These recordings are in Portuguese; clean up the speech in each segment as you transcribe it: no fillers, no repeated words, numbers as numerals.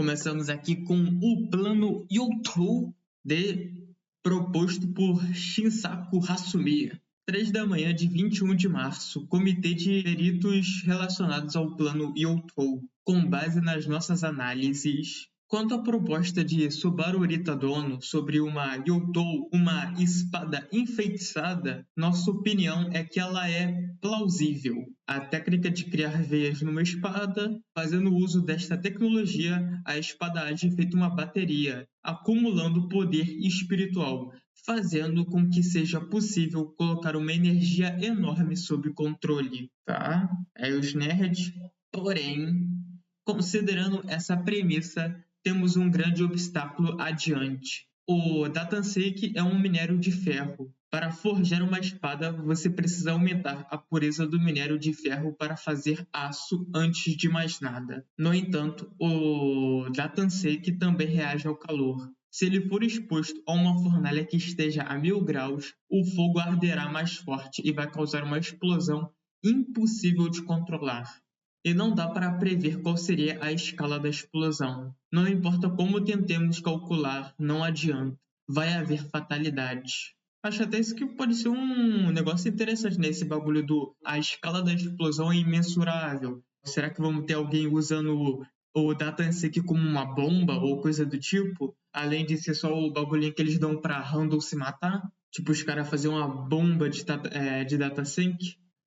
Começamos aqui com o plano Youtou proposto por Shinsaku Hasumi. 3 da manhã de 21 de março, Comitê de Peritos relacionados ao plano Youtou, com base nas nossas análises. Quanto à proposta de Subaru Dono sobre uma Youtou, uma espada enfeitiçada, nossa opinião é que ela é plausível. A técnica de criar veias numa espada, fazendo uso desta tecnologia, a espada age feito uma bateria, acumulando poder espiritual, fazendo com que seja possível colocar uma energia enorme sob controle, tá? Aí os nerds, porém, considerando essa premissa, temos um grande obstáculo adiante. O Datanseki é um minério de ferro. Para forjar uma espada, você precisa aumentar a pureza do minério de ferro para fazer aço antes de mais nada. No entanto, o Datanseki também reage ao calor. Se ele for exposto a uma fornalha que esteja a 1000 graus, o fogo arderá mais forte e vai causar uma explosão impossível de controlar. E não dá para prever qual seria a escala da explosão. Não importa como tentemos calcular, não adianta. Vai haver fatalidades. Acho até isso que pode ser um negócio interessante, né? Esse bagulho a escala da explosão é imensurável. Será que vamos ter alguém usando o Datanseki como uma bomba ou coisa do tipo? Além de ser só o bagulhinho que eles dão pra Randall se matar? Tipo, os caras fazer uma bomba de Datasync?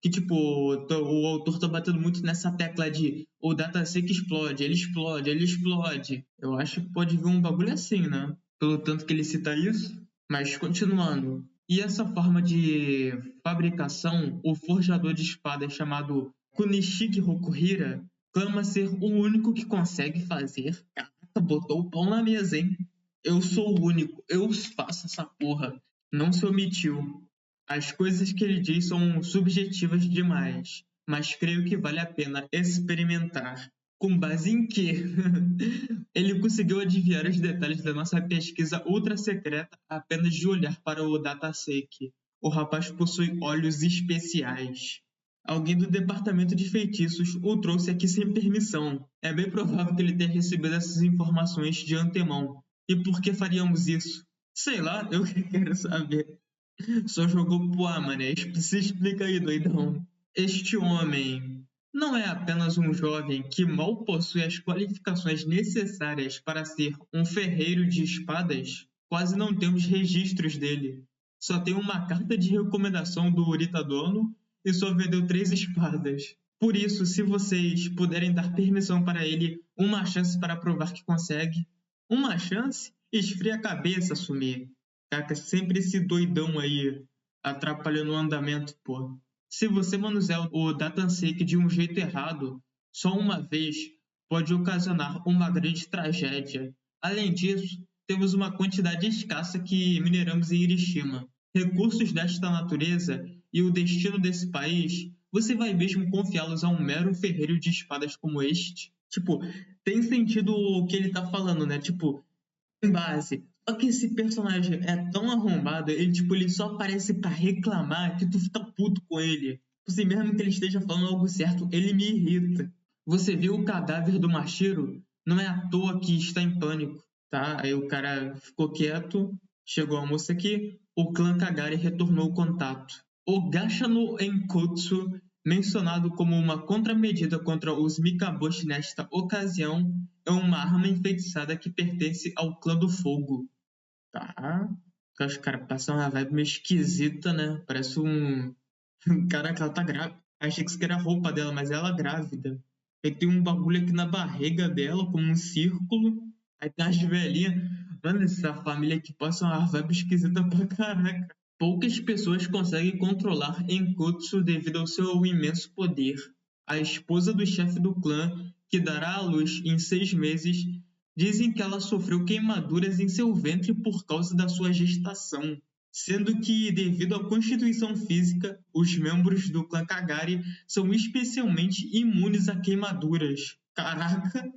Que, tipo, o autor tá batendo muito nessa tecla de o Datasync explode, ele explode, ele explode. Eu acho que pode vir um bagulho assim, né? Pelo tanto que ele cita isso. Mas, continuando. E essa forma de fabricação, o forjador de espadas chamado Kunishiki Hokuhira clama ser o único que consegue fazer. Caraca, botou o pão na mesa, hein? Eu sou o único, eu faço essa porra. Não se omitiu. As coisas que ele diz são subjetivas demais, mas creio que vale a pena experimentar. Com base em quê? Ele conseguiu adivinhar os detalhes da nossa pesquisa ultra secreta apenas de olhar para o Dataseki. O rapaz possui olhos especiais. Alguém do departamento de feitiços o trouxe aqui sem permissão. É bem provável que ele tenha recebido essas informações de antemão. E por que faríamos isso? Sei lá, eu quero saber. Só jogou poá, mané. Se explica aí, doidão. Este homem não é apenas um jovem que mal possui as qualificações necessárias para ser um ferreiro de espadas? Quase não temos registros dele. Só tem uma carta de recomendação do Dono e só vendeu 3 espadas. Por isso, se vocês puderem dar permissão para ele, uma chance para provar que consegue. Uma chance? Esfria a cabeça, Sumir. Caraca, sempre esse doidão aí atrapalhando o andamento, pô. Se você manusear o Datanseki de um jeito errado, só uma vez pode ocasionar uma grande tragédia. Além disso, temos uma quantidade escassa que mineramos em Hiroshima. Recursos desta natureza e o destino desse país, você vai mesmo confiá-los a um mero ferreiro de espadas como este? Tipo, tem sentido o que ele tá falando, né? Tipo, em base. Só que esse personagem é tão arrombado, ele só aparece pra reclamar que tu fica puto com ele. Tipo assim, mesmo que ele esteja falando algo certo, ele me irrita. Você viu o cadáver do Mashiro? Não é à toa que está em pânico, tá? Aí o cara ficou quieto, chegou a moça aqui, o clã Kagari retornou o contato. O Gacha no Enkotsu, mencionado como uma contramedida contra os Mikaboshi nesta ocasião, é uma arma enfeitiçada que pertence ao clã do fogo. Tá? Os caras passam uma vibe meio esquisita, né? Parece um. Caraca, ela tá grávida. Achei que isso aqui era a roupa dela, mas ela é grávida. Aí tem um bagulho aqui na barriga dela, como um círculo. Aí tem as velhinhas. Mano, essa família aqui passa uma vibe esquisita pra caraca. Poucas pessoas conseguem controlar Enkotsu devido ao seu imenso poder. A esposa do chefe do clã, que dará à luz em 6 meses, dizem que ela sofreu queimaduras em seu ventre por causa da sua gestação, sendo que, devido à constituição física, os membros do clã Kagari são especialmente imunes a queimaduras. Caraca!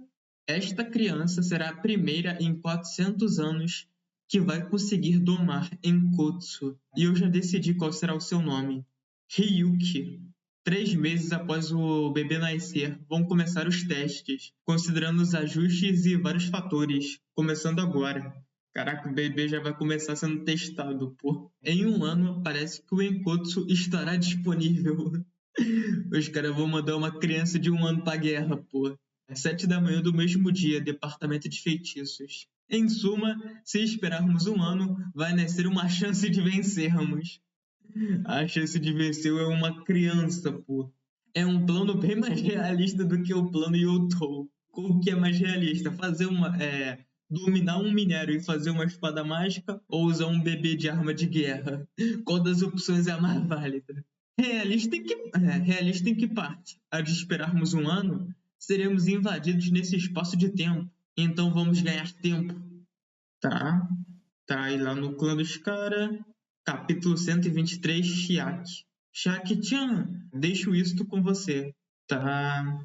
Esta criança será a primeira em 400 anos que vai conseguir domar Enkotsu, e eu já decidi qual será o seu nome. Ryuki. 3 meses após o bebê nascer, vão começar os testes, considerando os ajustes e vários fatores, começando agora. Caraca, o bebê já vai começar sendo testado, pô. Em 1 ano, parece que o Enkotsu estará disponível. Os caras vão mandar uma criança de 1 ano pra guerra, pô. Às 7 da manhã do mesmo dia, departamento de feitiços. Em suma, se esperarmos 1 ano, vai nascer uma chance de vencermos. A chance de vencer é uma criança, pô. É um plano bem mais realista do que o plano Youtou. O que é mais realista? Dominar um minério e fazer uma espada mágica ou usar um bebê de arma de guerra? Qual das opções é a mais válida? Realista em que parte? A de esperarmos 1 ano, seremos invadidos nesse espaço de tempo. Então vamos ganhar tempo. Tá. Tá aí lá no clã dos caras. Capítulo 123, Chiaki. Chiaki-chan, deixo isto com você. Tá.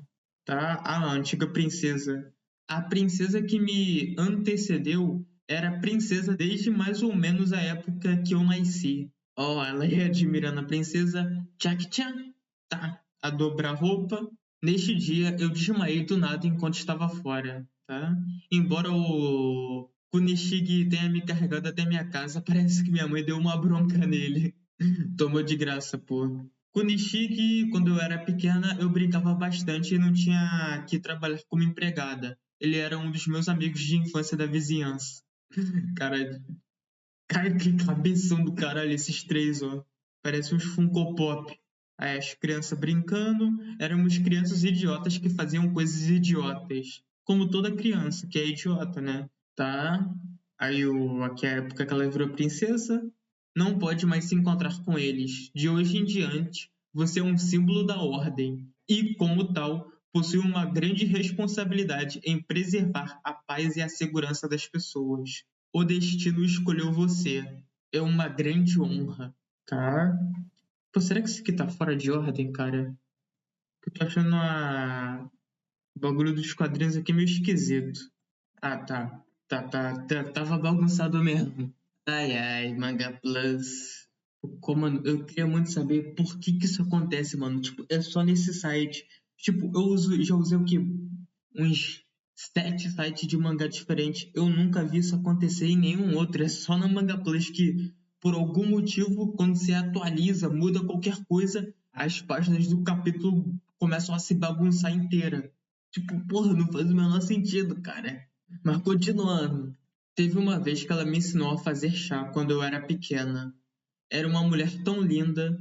Tá. A antiga princesa. A princesa que me antecedeu era princesa desde mais ou menos a época que eu nasci. Ela ia admirando a princesa Chiaki-chan. Tá. A dobrar roupa. Neste dia, eu desmaiei do nada enquanto estava fora, tá? Embora o Kunishige tenha me carregado até minha casa, parece que minha mãe deu uma bronca nele. Tomou de graça, pô. Kunishige, quando eu era pequena, eu brincava bastante e não tinha que trabalhar como empregada. Ele era um dos meus amigos de infância da vizinhança. Cara, cara, que cabeção do caralho, esses três, ó. Parece uns Funko Pop. Aí as crianças brincando, éramos crianças idiotas que faziam coisas idiotas. Como toda criança, que é idiota, né? Tá? Aqui é a época que ela virou princesa, não pode mais se encontrar com eles. De hoje em diante, você é um símbolo da ordem e, como tal, possui uma grande responsabilidade em preservar a paz e a segurança das pessoas. O destino escolheu você. É uma grande honra. Tá? Pô, será que isso aqui tá fora de ordem, cara? Eu tô achando o bagulho dos quadrinhos aqui meio esquisito. Ah, tá. Tava bagunçado mesmo. Ai, ai, Manga Plus. Pô, mano, eu queria muito saber por que isso acontece, mano. Tipo, é só nesse site. Tipo, já usei o quê? Uns 7 sites de mangá diferentes. Eu nunca vi isso acontecer em nenhum outro. É só no Manga Plus que, por algum motivo, quando você atualiza, muda qualquer coisa, as páginas do capítulo começam a se bagunçar inteira. Tipo, porra, não faz o menor sentido, cara. Mas continuando. Teve uma vez que ela me ensinou a fazer chá quando eu era pequena. Era uma mulher tão linda.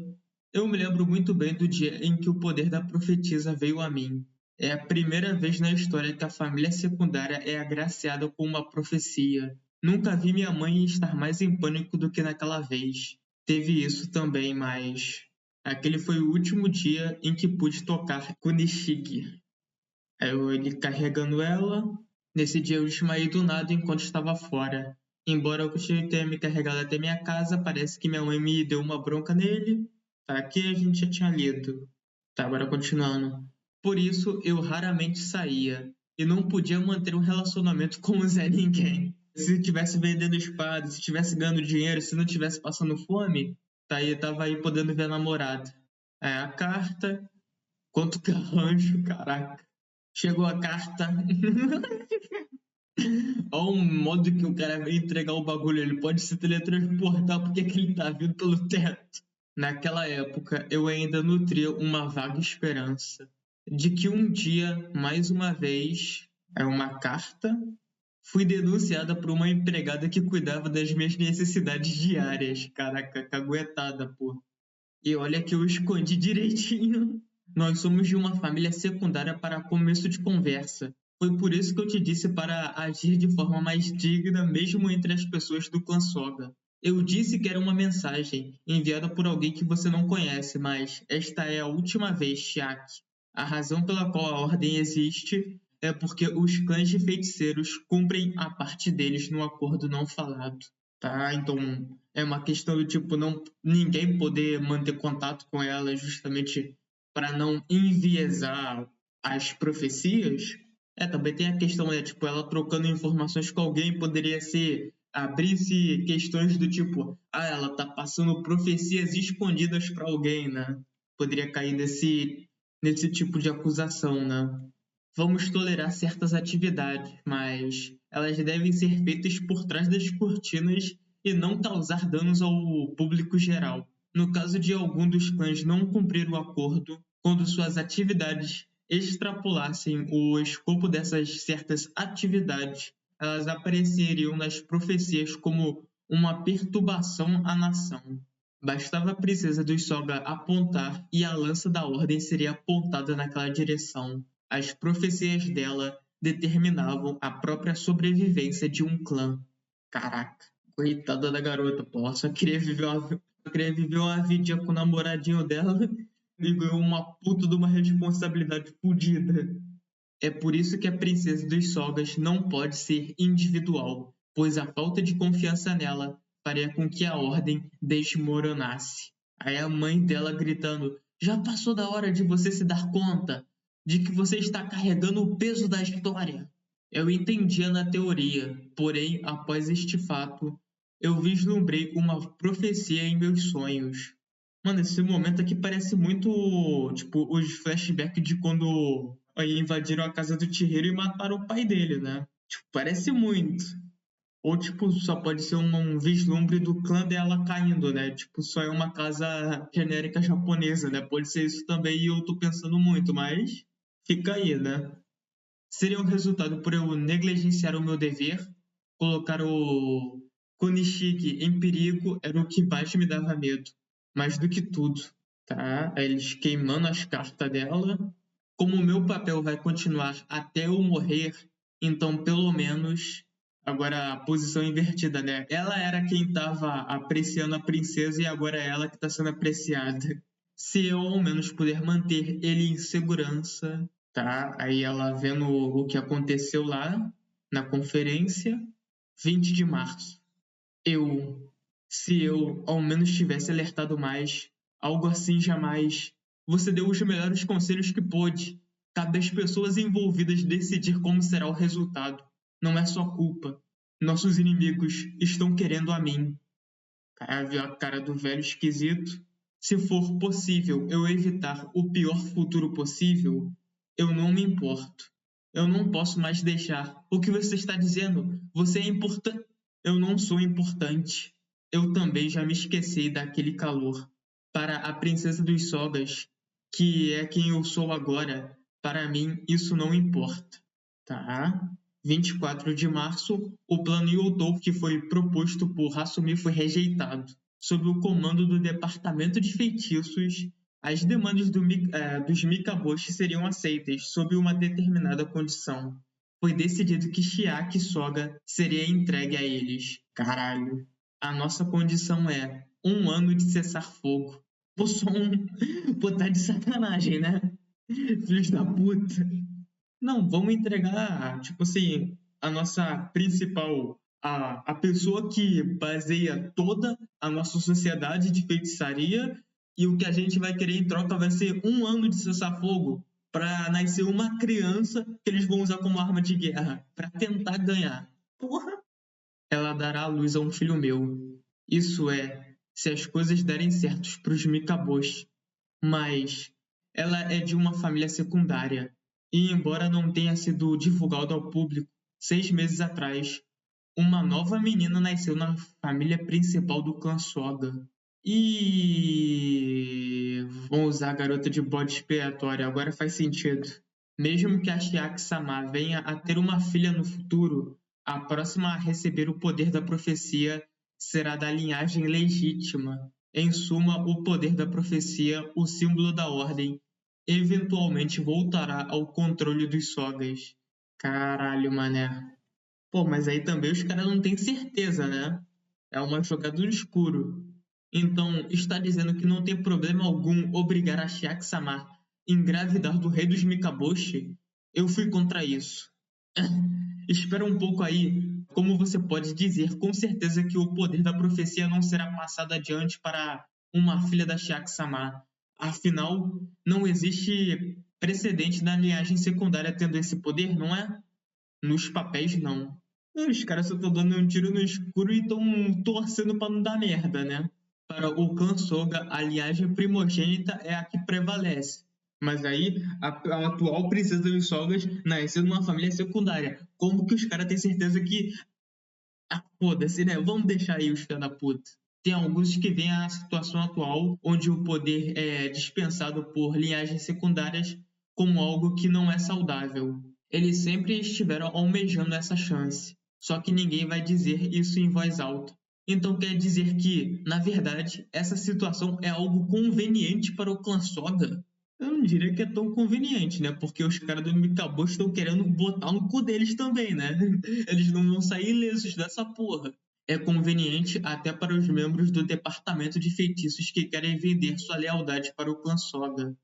Eu me lembro muito bem do dia em que o poder da profetisa veio a mim. É a primeira vez na história que a família secundária é agraciada com uma profecia. Nunca vi minha mãe estar mais em pânico do que naquela vez. Teve isso também, mas aquele foi o último dia em que pude tocar Kunishige. Ele carregando ela. Nesse dia eu desmaiei do nada enquanto estava fora. Embora eu tenha me carregado até minha casa, parece que minha mãe me deu uma bronca nele. Tá, aqui a gente já tinha lido. Tá, agora continuando. Por isso eu raramente saía e não podia manter um relacionamento com o Zé Ninguém. Se estivesse vendendo espada, se estivesse ganhando dinheiro, se não estivesse passando fome, tá aí, tava aí podendo ver a namorada. A carta, quanto garrancho, caraca. Chegou a carta. Olha o modo que o cara vai entregar o bagulho. Ele pode se teletransportar porque que ele tá vindo pelo teto. Naquela época, eu ainda nutria uma vaga esperança de que um dia, mais uma vez, uma carta, fui denunciada por uma empregada que cuidava das minhas necessidades diárias. Caraca, caguetada, pô. E olha que eu escondi direitinho. Nós somos de uma família secundária para começo de conversa. Foi por isso que eu te disse para agir de forma mais digna, mesmo entre as pessoas do clã Soga. Eu disse que era uma mensagem, enviada por alguém que você não conhece, mas esta é a última vez, Chiaki. A razão pela qual a ordem existe é porque os clãs de feiticeiros cumprem a parte deles no acordo não falado. Tá? Então, é uma questão do tipo, ninguém poder manter contato com ela justamente para não enviesar as profecias. Também tem a questão, tipo, ela trocando informações com alguém poderia ser abrir-se questões do tipo, ela tá passando profecias escondidas para alguém, né? poderia cair nesse tipo de acusação, né? Vamos tolerar certas atividades, mas elas devem ser feitas por trás das cortinas e não causar danos ao público geral. No caso de algum dos clãs não cumprir o acordo, quando suas atividades extrapolassem o escopo dessas certas atividades, elas apareceriam nas profecias como uma perturbação à nação. Bastava a princesa dos Soga apontar e a lança da ordem seria apontada naquela direção. As profecias dela determinavam a própria sobrevivência de um clã. Caraca, coitada da garota, pô. Só queria viver uma vidinha com o namoradinho dela e ganhou uma puta de uma responsabilidade fodida. É por isso que a princesa dos Sogas não pode ser individual, pois a falta de confiança nela faria com que a ordem desmoronasse. Aí a mãe dela gritando: já passou da hora de você se dar conta de que você está carregando o peso da história. Eu entendia na teoria, porém, após este fato, eu vislumbrei uma profecia em meus sonhos. Mano, esse momento aqui parece muito, tipo, os flashbacks de quando aí invadiram a casa do Chihiro e mataram o pai dele, né? Tipo, parece muito. Ou, tipo, só pode ser um vislumbre do clã dela caindo, né? Tipo, só é uma casa genérica japonesa, né? Pode ser isso também e eu tô pensando muito, mas fica aí, né? Seria o resultado por eu negligenciar o meu dever, colocar o Konishiki em perigo era o que mais me dava medo. Mais do que tudo, tá? Eles queimando as cartas dela. Como o meu papel vai continuar até eu morrer, então pelo menos agora a posição invertida, né? Ela era quem estava apreciando a princesa e agora é ela que está sendo apreciada. Se eu ao menos puder manter ele em segurança, tá? Aí ela vendo o que aconteceu lá na conferência, 20 de março. Se eu ao menos tivesse alertado mais, algo assim jamais. Você deu os melhores conselhos que pôde. Cabe às pessoas envolvidas decidir como será o resultado. Não é sua culpa. Nossos inimigos estão querendo a mim. Cara, viu a cara do velho esquisito? Se for possível eu evitar o pior futuro possível, eu não me importo. Eu não posso mais deixar. O que você está dizendo? Você é importante. Eu não sou importante. Eu também já me esqueci daquele calor. Para a princesa dos Sogas, que é quem eu sou agora, para mim isso não importa. Tá? 24 de março, o plano Yodou que foi proposto por Hasumi foi rejeitado. Sob o comando do Departamento de Feitiços, as demandas dos Mikaboshi seriam aceitas sob uma determinada condição. Foi decidido que Chiaki Soga seria entregue a eles. Caralho. A nossa condição é 1 ano de cessar-fogo. Pô, Pô, tá de sacanagem, né? Filhos da puta. Não, vamos entregar, tipo assim, a nossa principal, a pessoa que baseia toda a nossa sociedade de feitiçaria e o que a gente vai querer em troca vai ser 1 ano de cessar-fogo para nascer uma criança que eles vão usar como arma de guerra para tentar ganhar. Porra! Ela dará à luz a um filho meu. Isso é, se as coisas derem certos para os Mikaboshi. Mas ela é de uma família secundária e, embora não tenha sido divulgado ao público, 6 meses atrás, uma nova menina nasceu na família principal do clã Soga. E vamos usar a garota de bode expiatório, agora faz sentido. Mesmo que a Chiaki-sama venha a ter uma filha no futuro, a próxima a receber o poder da profecia será da linhagem legítima. Em suma, o poder da profecia, o símbolo da ordem, eventualmente voltará ao controle dos Sogas. Caralho, mané. Pô, mas aí também os caras não têm certeza, né? É uma jogada no escuro. Então, está dizendo que não tem problema algum obrigar a Chiaki-sama a engravidar do rei dos Mikaboshi? Eu fui contra isso. Espera um pouco aí. Como você pode dizer com certeza que o poder da profecia não será passado adiante para uma filha da Chiaki-sama? Afinal, não existe precedente na linhagem secundária tendo esse poder, não é? Nos papéis, não. Os caras só estão dando um tiro no escuro e estão torcendo para não dar merda, né? para o clã Soga, a linhagem primogênita é a que prevalece. Mas aí, a atual princesa dos Sogas nasceu numa família secundária. Como que os caras têm certeza que... Ah, foda-se, né? Vamos deixar aí os filhos da puta. Tem alguns que veem a situação atual, onde o poder é dispensado por linhagens secundárias, como algo que não é saudável. Eles sempre estiveram almejando essa chance, só que ninguém vai dizer isso em voz alta. Então quer dizer que, na verdade, essa situação é algo conveniente para o clã Soga? Eu não diria que é tão conveniente, né? Porque os caras do Mikabo estão querendo botar no cu deles também, né? Eles não vão sair ilesos dessa porra. É conveniente até para os membros do departamento de feitiços que querem vender sua lealdade para o clã Soga,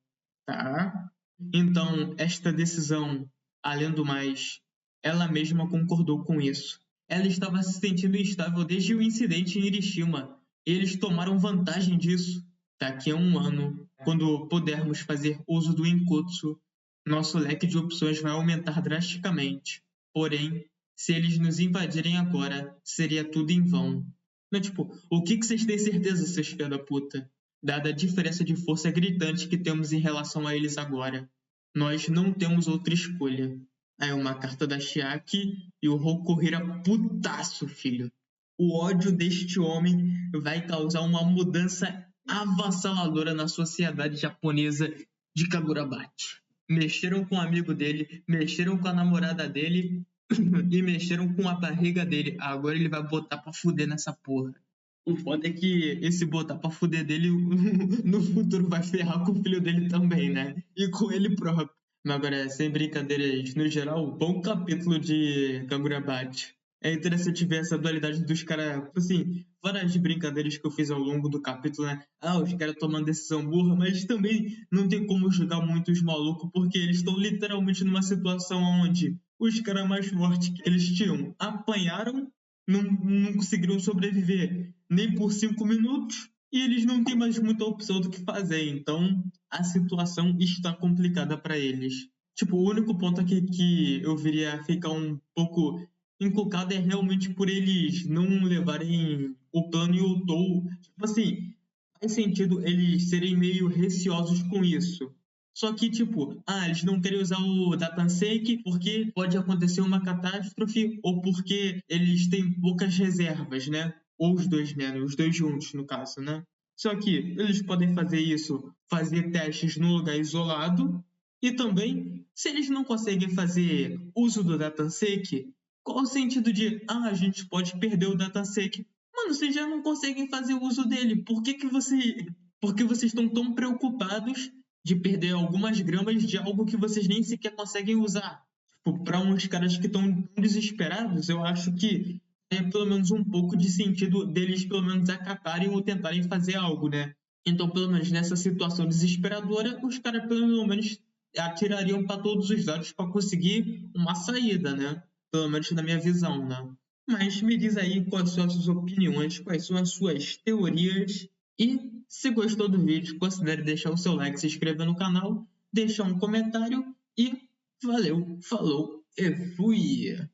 tá? Então, esta decisão, além do mais, ela mesma concordou com isso. Ela estava se sentindo instável desde o incidente em Hiroshima. E eles tomaram vantagem disso. Daqui a um ano, quando pudermos fazer uso do Inkotsu, nosso leque de opções vai aumentar drasticamente. Porém, se eles nos invadirem agora, seria tudo em vão. Não, tipo, o que vocês têm certeza, seus filhos da puta? Dada a diferença de força gritante que temos em relação a eles agora. Nós não temos outra escolha. Aí uma carta da Chiaki e o Rokuhira putaço, filho. O ódio deste homem vai causar uma mudança avassaladora na sociedade japonesa de Kagurabate. Mexeram com o amigo dele, mexeram com a namorada dele e mexeram com a barriga dele. Agora ele vai botar pra fuder nessa porra. O foda é que esse botar pra fuder dele no futuro vai ferrar com o filho dele também, né? E com ele próprio. Mas agora, sem brincadeiras, no geral, bom capítulo de Kagurabate. É interessante ver essa dualidade dos caras, assim, várias brincadeiras que eu fiz ao longo do capítulo, né? Ah, os caras tomando decisão burra, mas também não tem como julgar muito os malucos, porque eles estão literalmente numa situação onde os caras mais fortes que eles tinham apanharam, não conseguiram sobreviver nem por 5 minutos, e eles não têm mais muita opção do que fazer. Então, a situação está complicada para eles. Tipo, o único ponto aqui que eu viria ficar um pouco encucado é realmente por eles não levarem o plano e o Tou. Tipo assim, faz sentido eles serem meio receosos com isso. Só que, tipo, eles não querem usar o Datanseki porque pode acontecer uma catástrofe ou porque eles têm poucas reservas, né? Ou os dois, né? Os dois juntos, no caso, né? Só que eles podem fazer isso, fazer testes num lugar isolado e também, se eles não conseguem fazer uso do Datanseki, qual o sentido de, a gente pode perder o Datanseki? Mano, vocês já não conseguem fazer uso dele. Por que vocês estão tão preocupados de perder algumas gramas de algo que vocês nem sequer conseguem usar? Tipo, para uns caras que estão desesperados, eu acho que é pelo menos um pouco de sentido deles pelo menos acatarem ou tentarem fazer algo, né? Então, pelo menos nessa situação desesperadora, os caras pelo menos atirariam para todos os lados para conseguir uma saída, né? Pelo menos na minha visão, né? Mas me diz aí quais são as suas opiniões, quais são as suas teorias e se gostou do vídeo, considere deixar o seu like, se inscrever no canal, deixar um comentário e valeu, falou e fui!